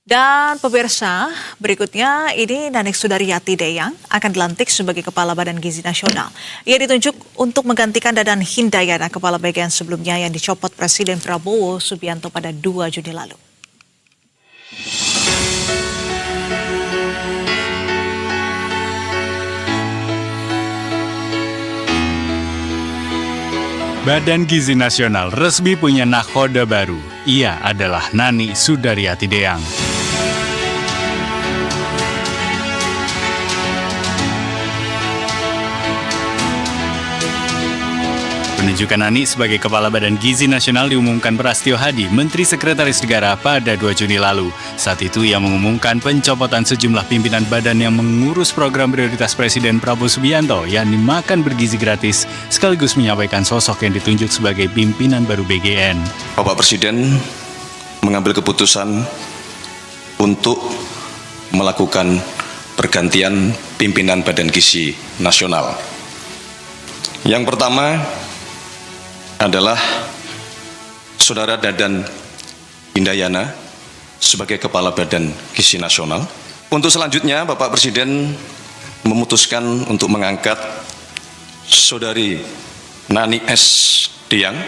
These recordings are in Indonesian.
Dan pemirsa, berikutnya ini Nanik Sudaryati Deyang akan dilantik sebagai Kepala Badan Gizi Nasional. Ia ditunjuk untuk menggantikan Dadan Hindayana, Kepala BGN sebelumnya yang dicopot Presiden Prabowo Subianto pada 2 Juni lalu. Badan Gizi Nasional resmi punya nakhoda baru. Ia adalah Nani Sudaryati Deyang. Penunjukan Nani sebagai Kepala Badan Gizi Nasional diumumkan Prastio Hadi, Menteri Sekretaris Negara pada 2 Juni lalu. Saat itu ia mengumumkan pencopotan sejumlah pimpinan badan yang mengurus program prioritas Presiden Prabowo Subianto, yakni makan bergizi gratis, sekaligus menyampaikan sosok yang ditunjuk sebagai pimpinan baru BGN. Bapak Presiden mengambil keputusan untuk melakukan pergantian pimpinan Badan Gizi Nasional. Yang pertama adalah Saudara Dadan Hindayana sebagai Kepala Badan Gizi Nasional. Untuk selanjutnya, Bapak Presiden memutuskan untuk mengangkat Saudari Nani S. Deyang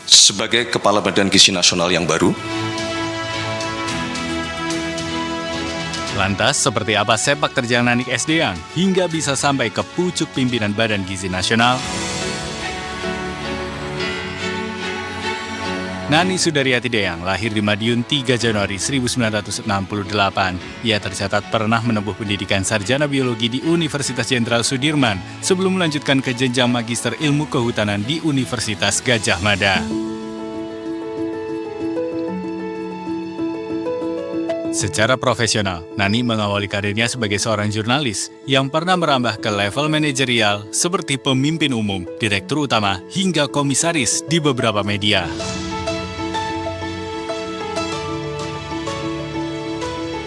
sebagai Kepala Badan Gizi Nasional yang baru. Lantas, seperti apa sepak terjang Nani S. Deyang hingga bisa sampai ke pucuk pimpinan Badan Gizi Nasional? Nani Sudaryati Deyang lahir di Madiun 3 Januari 1968. Ia tercatat pernah menempuh pendidikan sarjana biologi di Universitas Jenderal Sudirman sebelum melanjutkan ke jenjang Magister Ilmu Kehutanan di Universitas Gadjah Mada. Secara profesional, Nani mengawali karirnya sebagai seorang jurnalis yang pernah merambah ke level manajerial seperti pemimpin umum, direktur utama, hingga komisaris di beberapa media.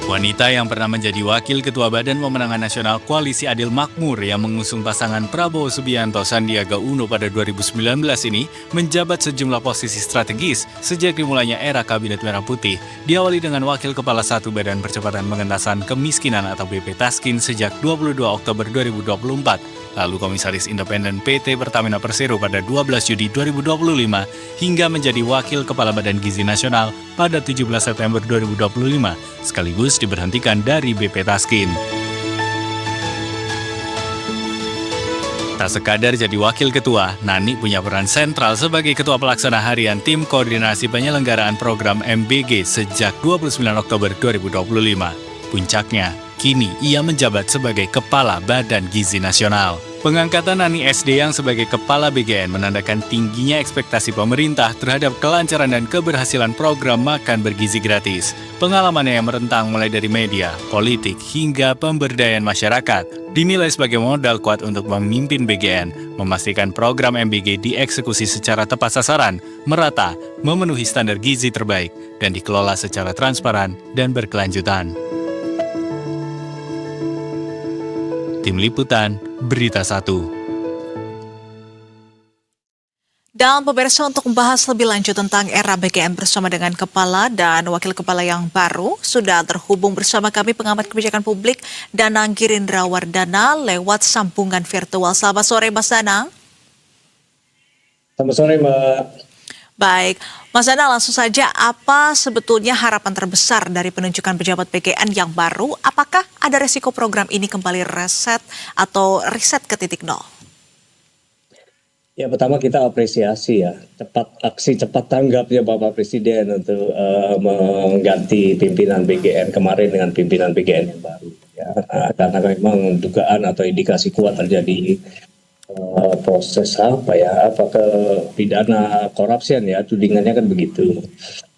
Wanita yang pernah menjadi Wakil Ketua Badan Pemenangan Nasional Koalisi Adil Makmur yang mengusung pasangan Prabowo Subianto Sandiaga Uno pada 2019 ini menjabat sejumlah posisi strategis sejak dimulainya era Kabinet Merah Putih, diawali dengan Wakil Kepala 1 Badan Percepatan Pengentasan Kemiskinan atau BP Taskin sejak 22 Oktober 2024, lalu Komisaris Independen PT Pertamina Persero pada 12 Juni 2025, hingga menjadi Wakil Kepala Badan Gizi Nasional pada 17 September 2025, sekaligus diberhentikan dari BP Taskin. Tak sekadar jadi wakil ketua, Nani punya peran sentral sebagai ketua pelaksana harian tim koordinasi penyelenggaraan program MBG sejak 29 Oktober 2025. Puncaknya, kini ia menjabat sebagai Kepala Badan Gizi Nasional. Pengangkatan Nani S. Deyang sebagai Kepala BGN menandakan tingginya ekspektasi pemerintah terhadap kelancaran dan keberhasilan program makan bergizi gratis. Pengalamannya yang merentang mulai dari media, politik, hingga pemberdayaan masyarakat dinilai sebagai modal kuat untuk memimpin BGN, memastikan program MBG dieksekusi secara tepat sasaran, merata, memenuhi standar gizi terbaik, dan dikelola secara transparan dan berkelanjutan. Tim Liputan, Berita 1. Dan pemirsa, untuk membahas lebih lanjut tentang era BGN bersama dengan Kepala dan Wakil Kepala yang baru, sudah terhubung bersama kami pengamat kebijakan publik Danang Girindra Wardana lewat sambungan virtual. Selamat sore Mas Danang. Selamat sore Mbak. Baik, Mas Danang, langsung saja, apa sebetulnya harapan terbesar dari penunjukan pejabat BGN yang baru? Apakah ada resiko program ini kembali reset atau riset ke titik nol? Ya, pertama kita apresiasi ya, aksi cepat tanggapnya Bapak Presiden untuk mengganti pimpinan BGN kemarin dengan pimpinan BGN yang baru. Ya, karena memang dugaan atau indikasi kuat terjadi proses ke pidana corruption ya, tudingannya kan begitu.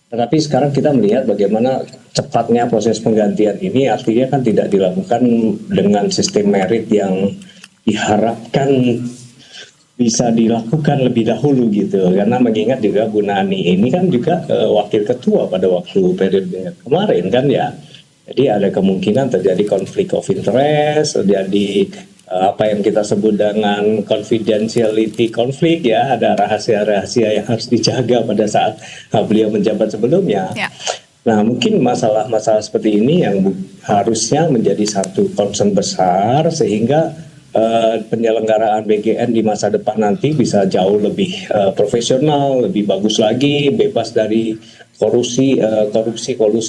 Tetapi sekarang kita melihat bagaimana cepatnya proses penggantian ini, artinya kan tidak dilakukan dengan sistem merit yang diharapkan bisa dilakukan lebih dahulu gitu. Karena mengingat juga Bu Nani ini kan juga wakil ketua pada waktu periode kemarin kan ya. Jadi ada kemungkinan terjadi konflik of interest, terjadi apa yang kita sebut dengan confidentiality konflik ya, ada rahasia-rahasia yang harus dijaga pada saat beliau menjabat sebelumnya. Ya. Nah, mungkin masalah-masalah seperti ini yang harusnya menjadi satu concern besar sehingga penyelenggaraan BGN di masa depan nanti bisa jauh lebih profesional, lebih bagus lagi, bebas dari kolusi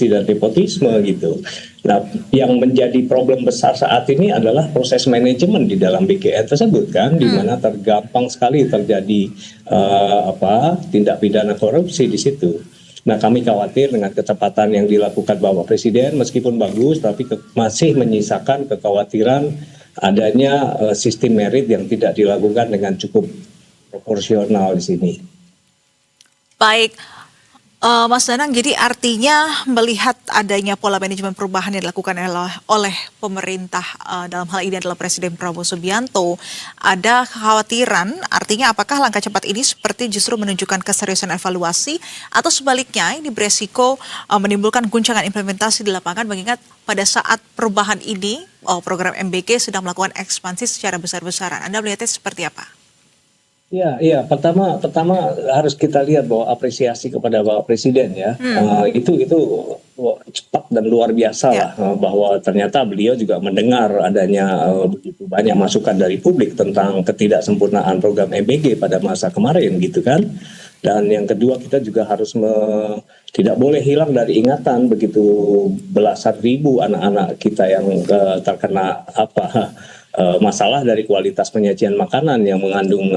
dan nepotisme gitu. Nah, yang menjadi problem besar saat ini adalah proses manajemen di dalam BGN tersebut kan, di mana tergampang sekali terjadi tindak pidana korupsi di situ. Nah, kami khawatir dengan kecepatan yang dilakukan Bapak Presiden, meskipun bagus, tapi masih menyisakan kekhawatiran adanya sistem merit yang tidak dilakukan dengan cukup proporsional di sini. Baik, Mas Danang, jadi artinya melihat adanya pola manajemen perubahan yang dilakukan oleh pemerintah dalam hal ini adalah Presiden Prabowo Subianto, ada kekhawatiran artinya apakah langkah cepat ini seperti justru menunjukkan keseriusan evaluasi atau sebaliknya ini beresiko menimbulkan guncangan implementasi di lapangan mengingat pada saat perubahan ini program MBG sedang melakukan ekspansi secara besar-besaran. Anda melihatnya seperti apa? Iya. Pertama harus kita lihat bahwa apresiasi kepada Bapak Presiden ya, itu cepat dan luar biasa lah, bahwa ternyata beliau juga mendengar adanya begitu banyak masukan dari publik tentang ketidaksempurnaan program MBG pada masa kemarin gitu kan. Dan yang kedua kita juga harus tidak boleh hilang dari ingatan begitu belasan ribu anak-anak kita yang terkena masalah dari kualitas penyajian makanan yang mengandung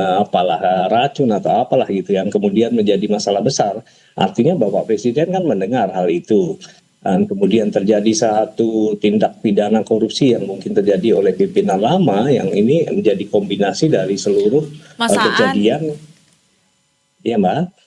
racun atau apalah gitu yang kemudian menjadi masalah besar. Artinya Bapak Presiden kan mendengar hal itu. Dan kemudian terjadi satu tindak pidana korupsi yang mungkin terjadi oleh pimpinan lama yang ini menjadi kombinasi dari seluruh kejadian. Iya Mbak.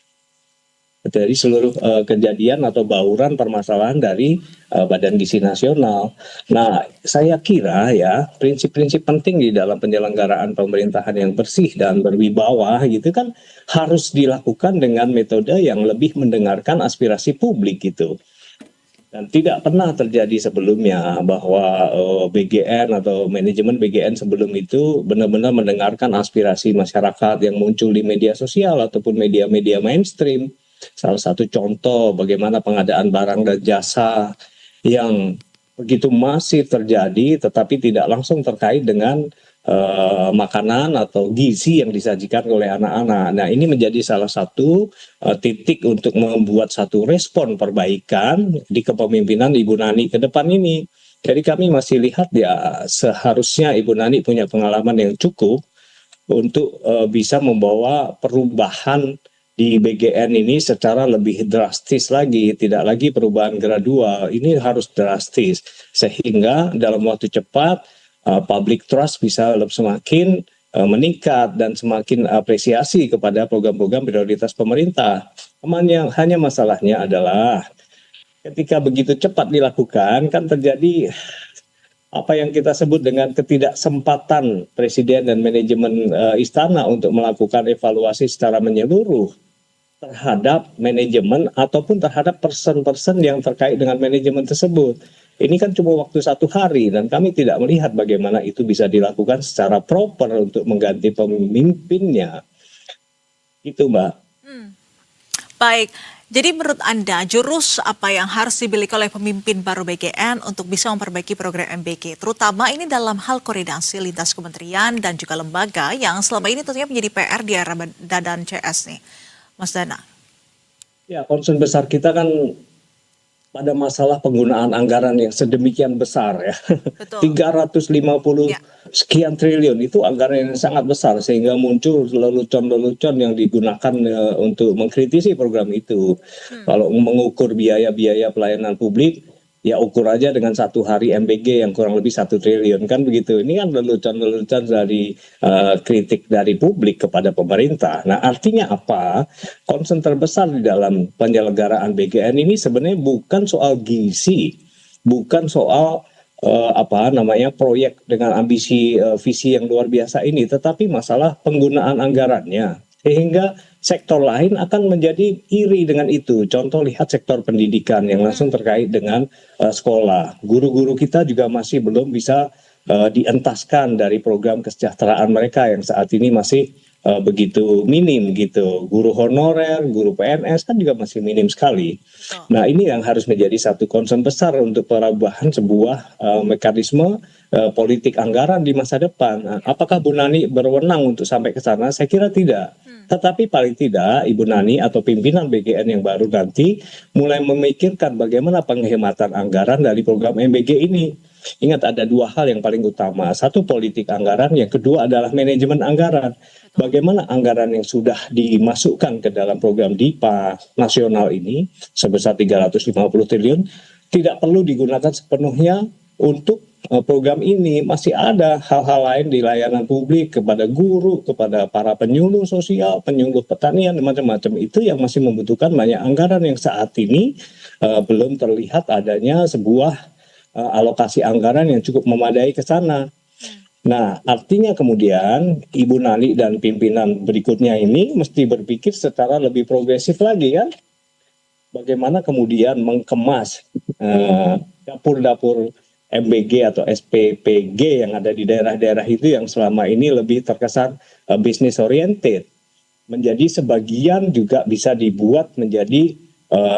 Dari seluruh kejadian atau bauran permasalahan dari Badan Gizi Nasional. Nah, saya kira ya prinsip-prinsip penting di dalam penyelenggaraan pemerintahan yang bersih dan berwibawa gitu kan harus dilakukan dengan metode yang lebih mendengarkan aspirasi publik gitu. Dan tidak pernah terjadi sebelumnya bahwa BGN atau manajemen BGN sebelum itu benar-benar mendengarkan aspirasi masyarakat yang muncul di media sosial ataupun media-media mainstream. Salah satu contoh bagaimana pengadaan barang dan jasa yang begitu masif terjadi tetapi tidak langsung terkait dengan makanan atau gizi yang disajikan oleh anak-anak. Nah, ini menjadi salah satu titik untuk membuat satu respon perbaikan di kepemimpinan Ibu Nani ke depan ini. Jadi kami masih lihat ya seharusnya Ibu Nani punya pengalaman yang cukup untuk bisa membawa perubahan di BGN ini secara lebih drastis lagi, tidak lagi perubahan gradual, ini harus drastis sehingga dalam waktu cepat public trust bisa semakin meningkat dan semakin apresiasi kepada program-program prioritas pemerintah. Hanya masalahnya adalah ketika begitu cepat dilakukan kan terjadi apa yang kita sebut dengan ketidaksempatan Presiden dan manajemen istana untuk melakukan evaluasi secara menyeluruh terhadap manajemen ataupun terhadap person-person yang terkait dengan manajemen tersebut. Ini kan cuma waktu 1 hari dan kami tidak melihat bagaimana itu bisa dilakukan secara proper untuk mengganti pemimpinnya. Itu Mbak. Baik, jadi menurut Anda jurus apa yang harus dimiliki oleh pemimpin baru BGN untuk bisa memperbaiki program MBG, terutama ini dalam hal koordinasi lintas kementerian dan juga lembaga yang selama ini tentunya menjadi PR di era dan CS nih, Mas Danang? Ya, concern besar kita kan pada masalah penggunaan anggaran yang sedemikian besar ya. Betul. 350 sekian triliun itu anggaran yang sangat besar sehingga muncul lelucon-lelucon yang digunakan untuk mengkritisi program itu. Kalau mengukur biaya-biaya pelayanan publik ya ukur aja dengan 1 hari MBG yang kurang lebih 1 triliun kan begitu. Ini kan lelucon-lelucon dari kritik dari publik kepada pemerintah. Nah, artinya apa? Concern terbesar di dalam penyelenggaraan BGN ini sebenarnya bukan soal gizi, bukan soal proyek dengan ambisi visi yang luar biasa ini, tetapi masalah penggunaan anggarannya. Sehingga sektor lain akan menjadi iri dengan itu. Contoh lihat sektor pendidikan yang langsung terkait dengan sekolah. Guru-guru kita juga masih belum bisa dientaskan dari program kesejahteraan mereka yang saat ini masih begitu minim gitu. Guru honorer, guru PNS kan juga masih minim sekali. Nah, ini yang harus menjadi satu concern besar untuk perubahan sebuah mekanisme politik anggaran di masa depan. Nah, apakah Bu Nani berwenang untuk sampai ke sana? Saya kira tidak. Tetapi paling tidak Ibu Nani atau pimpinan BGN yang baru nanti mulai memikirkan bagaimana penghematan anggaran dari program MBG ini. Ingat, ada dua hal yang paling utama. Satu, politik anggaran. Yang kedua adalah manajemen anggaran. Bagaimana anggaran yang sudah dimasukkan ke dalam program DIPA nasional ini sebesar 350 triliun tidak perlu digunakan sepenuhnya untuk program ini. Masih ada hal-hal lain di layanan publik, kepada guru, kepada para penyuluh sosial, penyuluh pertanian, macam-macam. Itu yang masih membutuhkan banyak anggaran yang saat ini belum terlihat adanya sebuah alokasi anggaran yang cukup memadai ke sana. Nah, artinya kemudian Ibu Nani dan pimpinan berikutnya ini mesti berpikir secara lebih progresif lagi, kan? Bagaimana kemudian mengemas dapur-dapur MBG atau SPPG yang ada di daerah-daerah itu yang selama ini lebih terkesan business oriented, menjadi sebagian juga bisa dibuat menjadi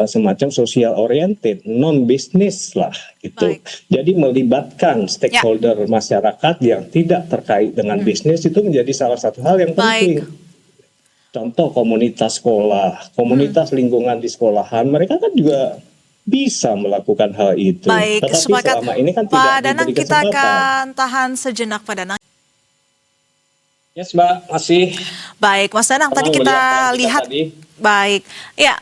semacam social oriented, non business lah gitu. Baik. Jadi melibatkan stakeholder masyarakat yang tidak terkait dengan bisnis itu menjadi salah satu hal yang penting. Contoh komunitas sekolah, komunitas lingkungan di sekolahan, mereka kan juga bisa melakukan hal itu. Baik, Tetapi sepakat. selama ini kan Pak tidak Danang, diberi kita kesempatan. akan tahan sejenak Pak Danang. Yes, Mbak, masih. Baik, Mas Danang, tadi Tenang kita melihat lihat, tadi. baik, ya,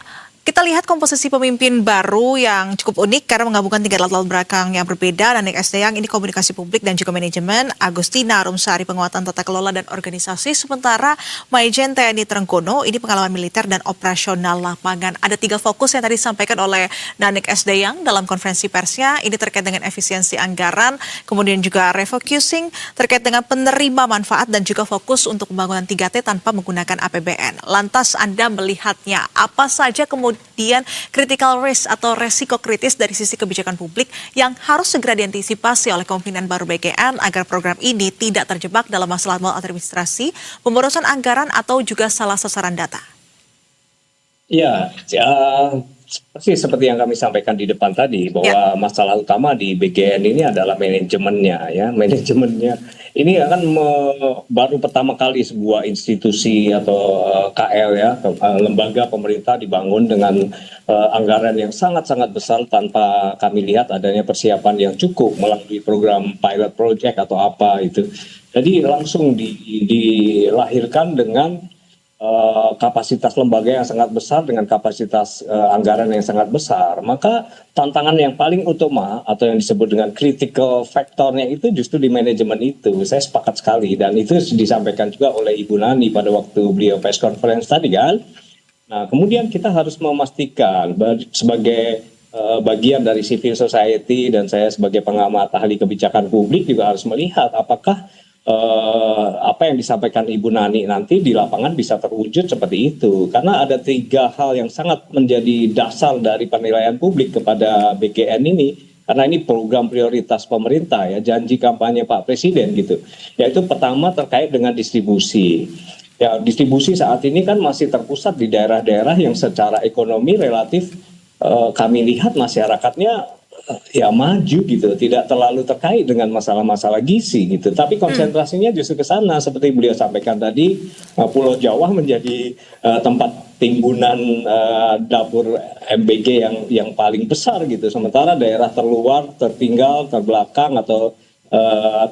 kita lihat komposisi pemimpin baru yang cukup unik karena menggabungkan tiga latar belakang yang berbeda. Nanik Esdeyang ini komunikasi publik dan juga manajemen, Agustina Rumsari penguatan tata kelola dan organisasi, sementara Maijen TNI Trenggono ini pengalaman militer dan operasional lapangan. Ada tiga fokus yang tadi disampaikan oleh Nanik Esdeyang dalam konferensi persnya, ini terkait dengan efisiensi anggaran, kemudian juga refocusing terkait dengan penerima manfaat dan juga fokus untuk pembangunan 3T tanpa menggunakan APBN. Lantas Anda melihatnya, apa saja kemudian critical risk atau resiko kritis dari sisi kebijakan publik yang harus segera diantisipasi oleh kepemimpinan baru BGN agar program ini tidak terjebak dalam masalah maladministrasi, pemborosan anggaran atau juga salah sasaran data? Ya, seperti yang kami sampaikan di depan tadi, bahwa masalah utama di BGN ini adalah manajemennya, ya. Manajemennya ini akan baru pertama kali sebuah institusi atau KL, ya, lembaga pemerintah dibangun dengan anggaran yang sangat-sangat besar tanpa kami lihat adanya persiapan yang cukup melalui program pilot project atau apa itu. Jadi langsung dilahirkan dengan kapasitas lembaga yang sangat besar dengan kapasitas anggaran yang sangat besar, maka tantangan yang paling utama atau yang disebut dengan critical factornya itu justru di manajemen itu. Saya sepakat sekali dan itu disampaikan juga oleh Ibu Nani pada waktu beliau press conference tadi, kan. Nah, kemudian kita harus memastikan sebagai bagian dari civil society dan saya sebagai pengamat ahli kebijakan publik juga harus melihat apakah apa yang disampaikan Ibu Nani nanti di lapangan bisa terwujud seperti itu. Karena ada tiga hal yang sangat menjadi dasar dari penilaian publik kepada BGN ini. Karena ini program prioritas pemerintah, ya, janji kampanye Pak Presiden gitu. Yaitu pertama terkait dengan distribusi. Ya, distribusi saat ini kan masih terpusat di daerah-daerah yang secara ekonomi relatif kami lihat masyarakatnya ya maju gitu, tidak terlalu terkait dengan masalah-masalah gizi gitu. Tapi konsentrasinya justru ke sana seperti beliau sampaikan tadi, Pulau Jawa menjadi tempat timbunan dapur MBG yang paling besar gitu. Sementara daerah terluar, tertinggal, terbelakang atau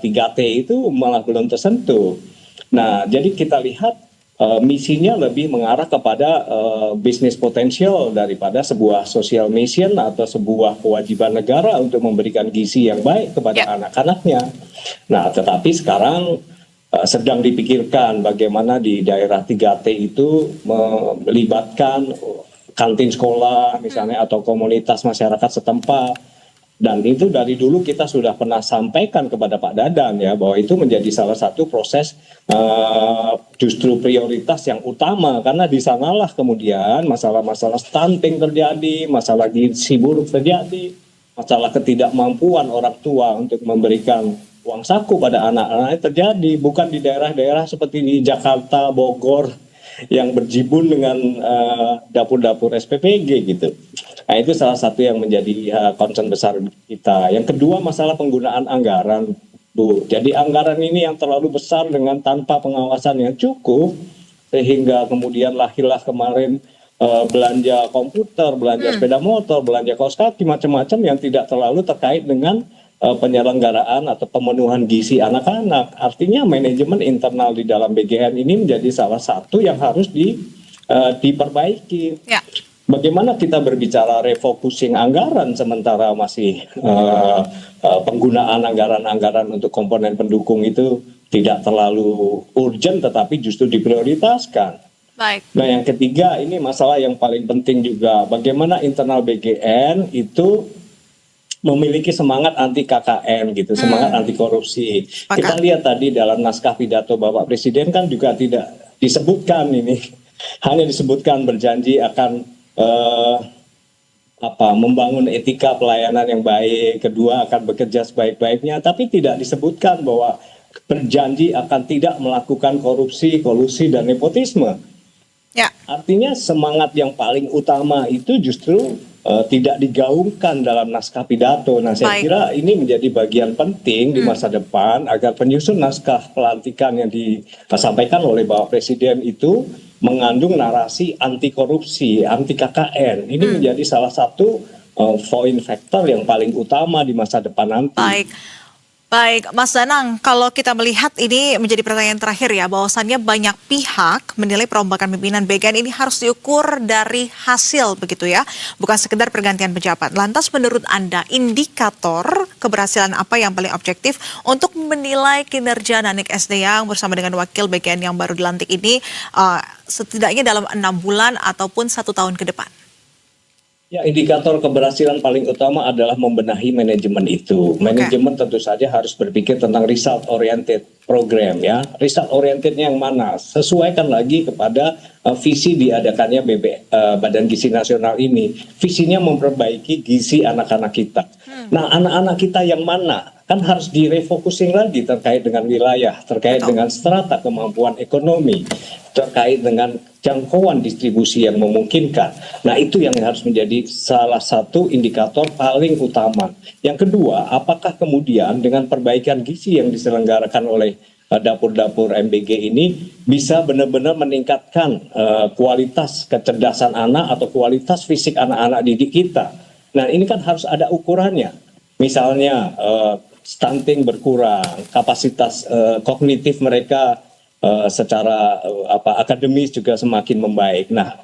3T itu malah belum tersentuh. Nah, jadi kita lihat misinya lebih mengarah kepada bisnis potensial daripada sebuah social mission atau sebuah kewajiban negara untuk memberikan gizi yang baik kepada anak-anaknya. Nah, tetapi sekarang sedang dipikirkan bagaimana di daerah 3T itu melibatkan kantin sekolah misalnya atau komunitas masyarakat setempat. Dan itu dari dulu kita sudah pernah sampaikan kepada Pak Dadan, ya, bahwa itu menjadi salah satu proses justru prioritas yang utama karena di sanalah kemudian masalah-masalah stunting terjadi, masalah gizi buruk terjadi, masalah ketidakmampuan orang tua untuk memberikan uang saku pada anak-anak terjadi, bukan di daerah-daerah seperti di Jakarta, Bogor yang berjibun dengan dapur-dapur SPPG gitu. Nah, itu salah satu yang menjadi concern besar kita. Yang kedua, masalah penggunaan anggaran, Bu. Jadi anggaran ini yang terlalu besar dengan tanpa pengawasan yang cukup, sehingga kemudian lahirlah kemarin belanja komputer, belanja sepeda motor, belanja kaos kaki, macam-macam yang tidak terlalu terkait dengan penyelenggaraan atau pemenuhan gizi anak-anak. Artinya manajemen internal di dalam BGN ini menjadi salah satu yang harus diperbaiki. Ya. Bagaimana kita berbicara refocusing anggaran sementara masih penggunaan anggaran-anggaran untuk komponen pendukung itu tidak terlalu urgent tetapi justru diprioritaskan. Baik. Nah, yang ketiga ini masalah yang paling penting juga, bagaimana internal BGN itu memiliki semangat anti KKN gitu, semangat anti korupsi. Kita lihat tadi dalam naskah pidato Bapak Presiden kan juga tidak disebutkan ini, hanya disebutkan berjanji akan membangun etika pelayanan yang baik, kedua akan bekerja sebaik-baiknya, tapi tidak disebutkan bahwa berjanji akan tidak melakukan korupsi, kolusi dan nepotisme. Ya. Artinya semangat yang paling utama itu justru tidak digaungkan dalam naskah pidato. Nah, saya kira ini menjadi bagian penting di masa depan agar penyusun naskah pelantikan yang disampaikan oleh Bapak Presiden itu mengandung narasi anti korupsi, anti KKN. Ini menjadi salah satu point factor yang paling utama di masa depan nanti. Baik, Mas Danang, kalau kita melihat ini menjadi pertanyaan terakhir ya, bahwasannya banyak pihak menilai perombakan pimpinan BGN ini harus diukur dari hasil begitu ya, bukan sekedar pergantian pejabat. Lantas menurut Anda, indikator keberhasilan apa yang paling objektif untuk menilai kinerja Nanik SD yang bersama dengan wakil BGN yang baru dilantik ini setidaknya dalam 6 bulan ataupun 1 tahun ke depan? Ya, indikator keberhasilan paling utama adalah membenahi manajemen itu. Manajemen tentu saja harus berpikir tentang result oriented program ya. Result orientednya yang mana? Sesuaikan lagi kepada visi diadakannya Badan Gizi Nasional ini. Visinya memperbaiki gizi anak-anak kita. Nah, anak-anak kita yang mana? Kan harus direfocusing lagi terkait dengan wilayah, terkait dengan strata kemampuan ekonomi, terkait dengan jangkauan distribusi yang memungkinkan. Nah, itu yang harus menjadi salah satu indikator paling utama. Yang kedua, apakah kemudian dengan perbaikan gizi yang diselenggarakan oleh dapur-dapur MBG ini bisa benar-benar meningkatkan kualitas kecerdasan anak atau kualitas fisik anak-anak didik kita. Nah, ini kan harus ada ukurannya. Misalnya stunting berkurang, kapasitas kognitif mereka secara akademis juga semakin membaik. Nah,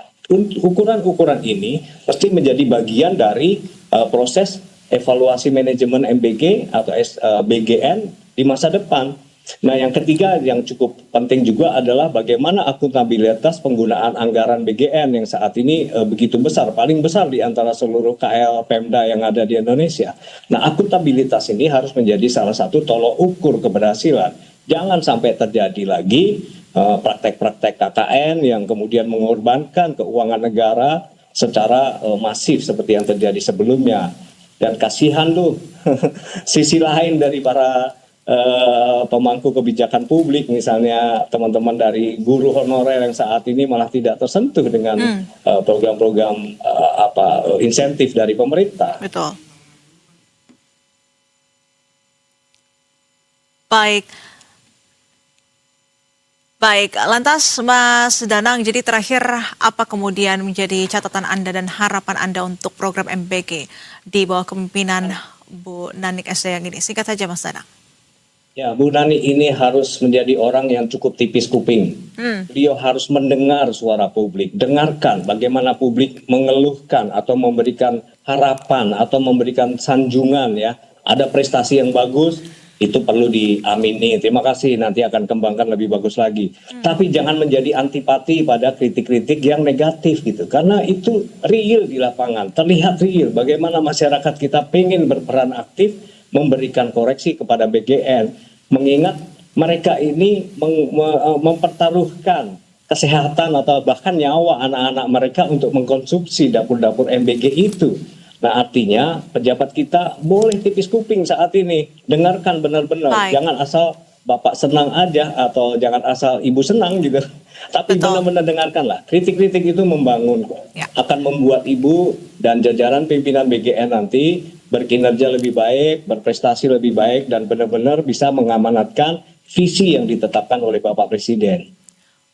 ukuran-ukuran ini pasti menjadi bagian dari proses evaluasi manajemen MBG atau BGN di masa depan. Nah, yang ketiga yang cukup penting juga adalah bagaimana akuntabilitas penggunaan anggaran BGN yang saat ini begitu besar, paling besar di antara seluruh KL Pemda yang ada di Indonesia. Nah, akuntabilitas ini harus menjadi salah satu tolok ukur keberhasilan. Jangan sampai terjadi lagi praktek-praktek KKN yang kemudian mengorbankan keuangan negara secara masif seperti yang terjadi sebelumnya. Dan kasihan tuh sisi lain dari para pemangku kebijakan publik, misalnya teman-teman dari guru honorer yang saat ini malah tidak tersentuh dengan program-program insentif dari pemerintah. Betul. Baik, lantas Mas Danang, jadi terakhir apa kemudian menjadi catatan Anda dan harapan Anda untuk program MBG di bawah kepemimpinan Bu Nanik SD yang ini? Singkat saja Mas Danang. Ya, Bu Nani ini harus menjadi orang yang cukup tipis kuping. Beliau harus mendengar suara publik, dengarkan bagaimana publik mengeluhkan atau memberikan harapan atau memberikan sanjungan ya. Ada prestasi yang bagus, itu perlu diamini. Terima kasih, nanti akan kembangkan lebih bagus lagi. Tapi jangan menjadi antipati pada kritik-kritik yang negatif gitu. Karena itu real di lapangan, terlihat real bagaimana masyarakat kita pengen berperan aktif memberikan koreksi kepada BGN, mengingat mereka ini mempertaruhkan kesehatan atau bahkan nyawa anak-anak mereka untuk mengkonsumsi dapur-dapur MBG itu. Nah, artinya pejabat kita boleh tipis kuping saat ini, dengarkan benar-benar, Baik. jangan asal Bapak senang aja atau jangan asal Ibu senang juga, tapi Betul. benar-benar dengarkanlah. Kritik-kritik itu membangun, Ya. akan membuat Ibu dan jajaran pimpinan BGN nanti berkinerja lebih baik, berprestasi lebih baik, dan benar-benar bisa mengamanatkan visi yang ditetapkan oleh Bapak Presiden.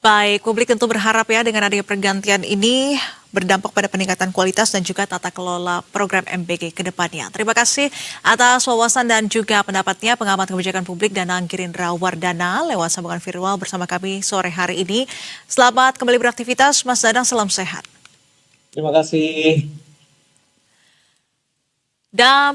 Baik, publik tentu berharap ya dengan adanya pergantian ini berdampak pada peningkatan kualitas dan juga tata kelola program MBG ke depannya. Terima kasih atas wawasan dan juga pendapatnya pengamat kebijakan publik Danang Girindra Wardana lewat sambungan virtual bersama kami sore hari ini. Selamat kembali beraktivitas, Mas Danang, salam sehat. Terima kasih. Dan